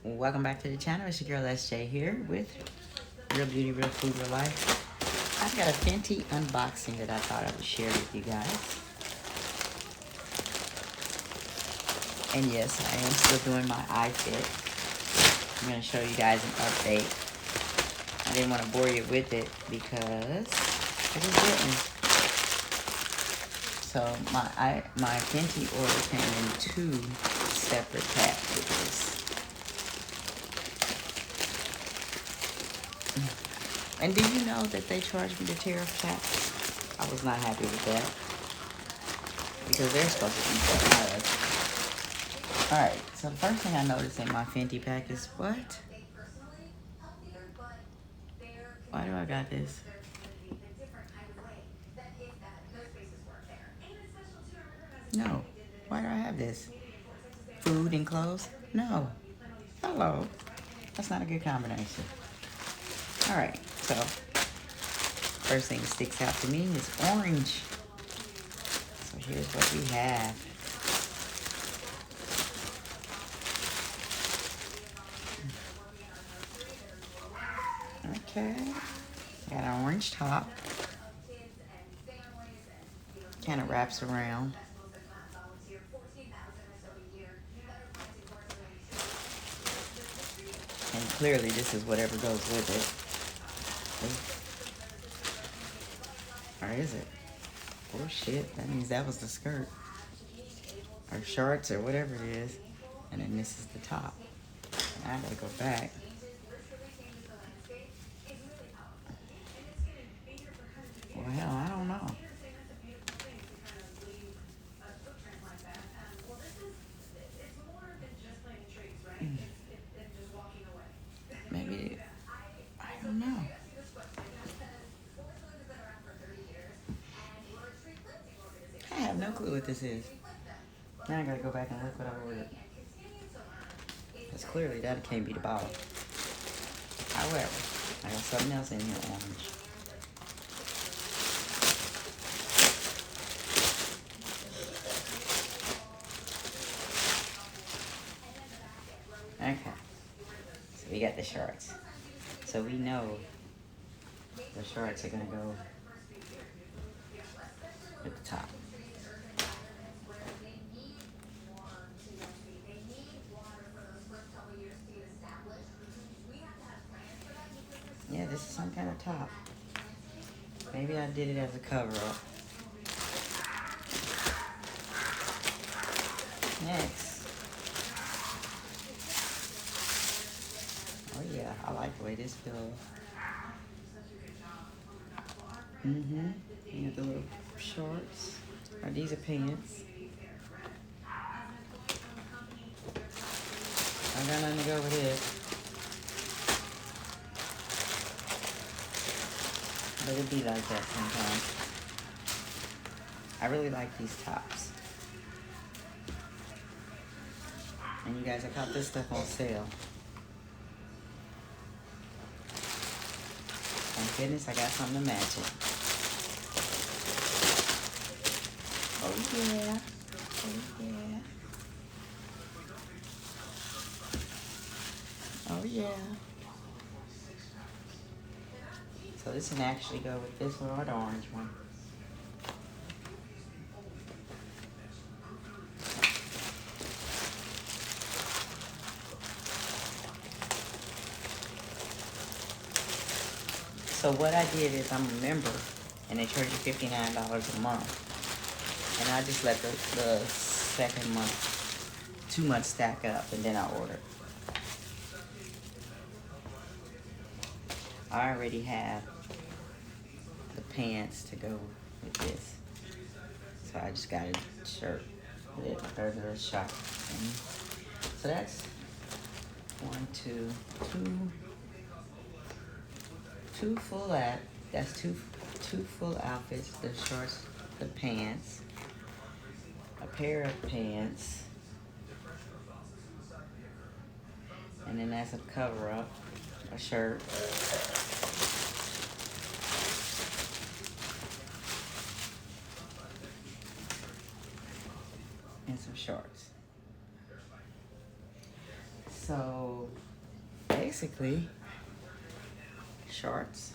Welcome back to the channel. It's your girl SJ here with Real Beauty, Real Food, Real Life. I've got a Fenty unboxing that I thought I would share with you guys. And yes, I am still doing my eye fit. I'm going to show you guys an update. I didn't want to bore you with it because I just didn't. So my Fenty order came in 2 separate packages. And do you know that they charged me the tariff tax? I was not happy with that because they're supposed to eat that higher. Alright, so the first thing I noticed in my Fenty pack is what? Why do I got this? No. Why do I have this? Food and clothes? No. Hello. That's not a good combination. Alright, so first thing that sticks out to me is orange. So here's what we have. Okay. Got an orange top. Kind of wraps around. And clearly this is whatever goes with it. Or is it? Oh shit, that means that was the skirt. Or shorts or whatever it is. And then this is the top. Now I gotta go back. Well, hell, I don't know. Maybe, I don't know. I have no clue what this is. Now I gotta go back and look what I ordered. Because clearly that can't be the bottle. However, I got something else in here, orange. Okay. So we got the shorts. So we know the shorts are gonna go at the top. Yeah, this is some kind of top. Maybe I did it as a cover-up. Next. Oh yeah, I like the way this feels. You got the little shorts. Or these are pants. I got nothing to go with it. But it be like that sometimes. I really like these tops. And you guys, I caught this stuff on sale. Thank goodness I got something to match it. Oh yeah. Oh yeah. Oh yeah. So this can actually go with this one or the orange one. So what I did is I'm a member and they charge you $59 a month. And I just let the second month, 2 months stack up and then I order. I already have the pants to go with this. So I just got a shirt with it, or the short. So that's 1, 2, 2 full out. That's two full outfits. The shorts, the pants, a pair of pants, and then that's a cover up, a shirt. And some shorts. So basically, shorts,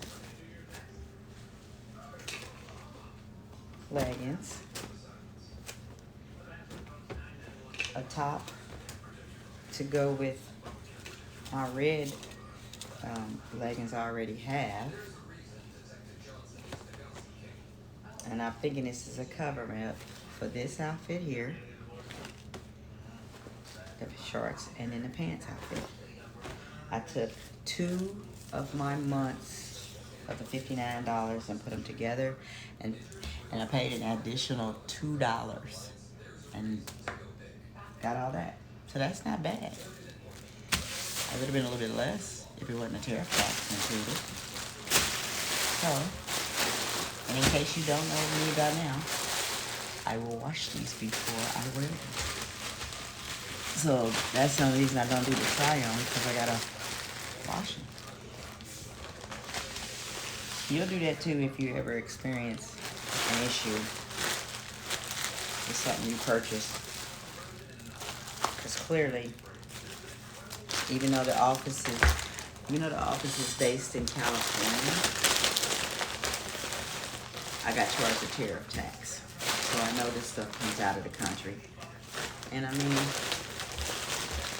leggings, a top to go with my red leggings I already have. And I'm thinking this is a cover-up for this outfit here, the shorts, and then the pants outfit. I took 2 of my months of the $59 and put them together, and I paid an additional $2 and got all that. So that's not bad. It would have been a little bit less if it wasn't a tariff tax included. So, and in case you don't know me by now, I will wash these before I wear them. So that's the only reason I don't do the try on, because I gotta wash them. You'll do that too if you ever experience an issue with something you purchased. Because clearly, even though the office is based in California, I got charged a tariff tax. So I know this stuff comes out of the country. And I mean,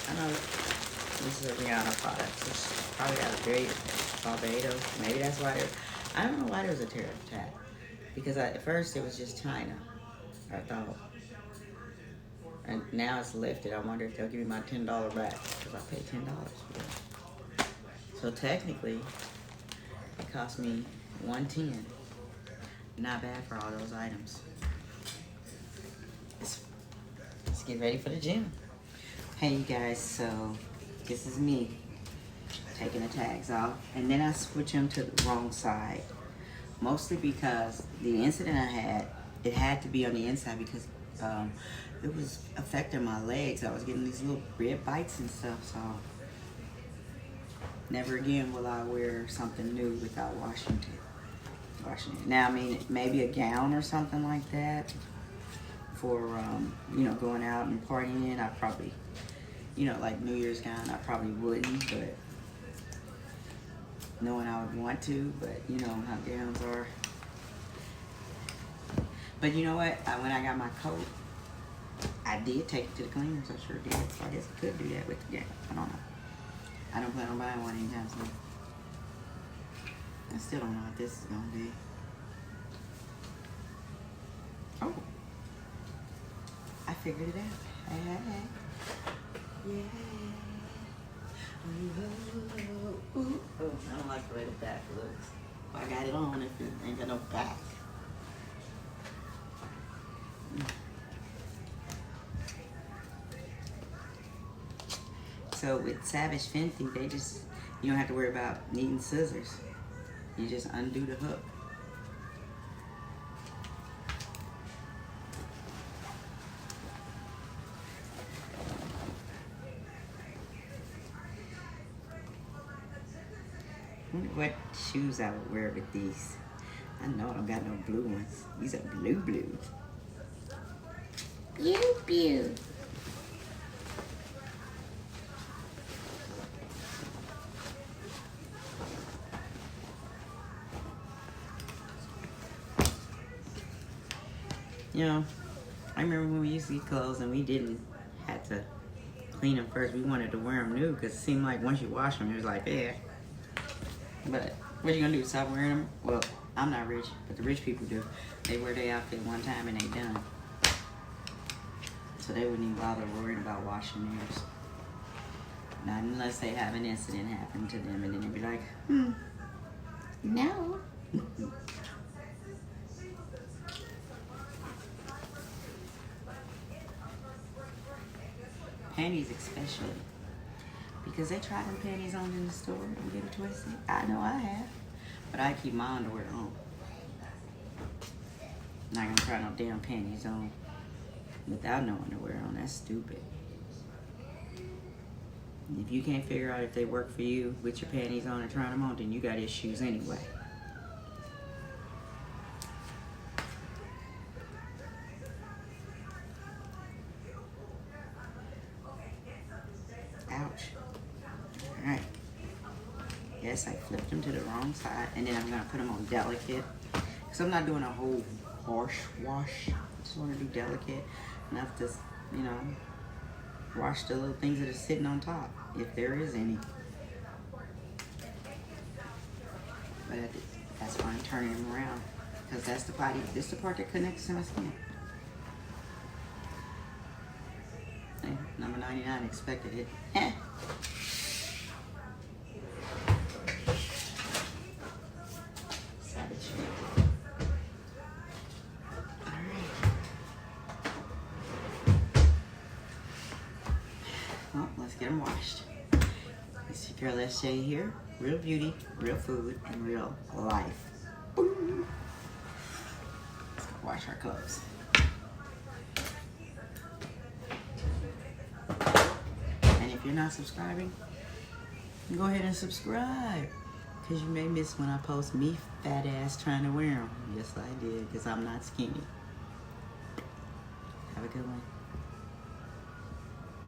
I know this is a Rihanna product. So it's probably out of Barbados. Maybe that's why I don't know why there was a tariff tax. Because at first it was just China, I thought. And now it's lifted. I wonder if they'll give me my $10 back, because I paid $10 for it. So technically, it cost me $110. Not bad for all those items. Let's get ready for the gym. Hey you guys, so this is me taking the tags off, and then I switch them to the wrong side. Mostly because the incident I had, it had to be on the inside because it was affecting my legs. I was getting these little red bites and stuff, so never again will I wear something new without washing it. Now, I mean, maybe a gown or something like that for, going out and partying. I probably, like New Year's gown, I probably wouldn't, but knowing I would want to, but you know how gowns are. But you know what? When I got my coat, I did take it to the cleaners. I sure did. So I guess I could do that with the gown. I don't know. I don't plan on buying one anytime soon. I still don't know what this is gonna be. Oh, I figured it out. Yeah. Ooh. Oh, I don't like the way the back looks. I got it on if it ain't got no back. So with Savage Fenty, you don't have to worry about needing scissors. You just undo the hook. I wonder what shoes I would wear with these. I know I don't got no blue ones. These are blue blues. Pew. I remember when we used to get clothes and we didn't have to clean them first. We wanted to wear them new because it seemed like once you wash them, it was like, yeah. But what you gonna do, stop wearing them? Well, I'm not rich, but the rich people do. They wear their outfit one time and they done. So they wouldn't even bother worrying about washing theirs. Not unless they have an incident happen to them and then they'd be like, no. Panties especially. Because they try them panties on in the store and get it twisted. I know I have. But I keep my underwear on. Not gonna try no damn panties on without no underwear on. That's stupid. If you can't figure out if they work for you with your panties on and trying them on, then you got issues anyway. Ouch. Alright. Yes, I flipped them to the wrong side. And then I'm going to put them on delicate. Because I'm not doing a whole harsh wash. I just want to do delicate. Enough to, you know, wash the little things that are sitting on top. If there is any. But that's why I'm turning them around. Because that's the part, this is the part that connects to my skin. And number 99 expected it. Savage. Alright. Well, let's get them washed. It's your girl SJ here. Real beauty, real food, and real life. Boom. Let's go wash our clothes. And if you're not subscribing, go ahead and subscribe. Because you may miss when I post me fat ass trying to wear them. Yes, I did, because I'm not skinny. Have a good one.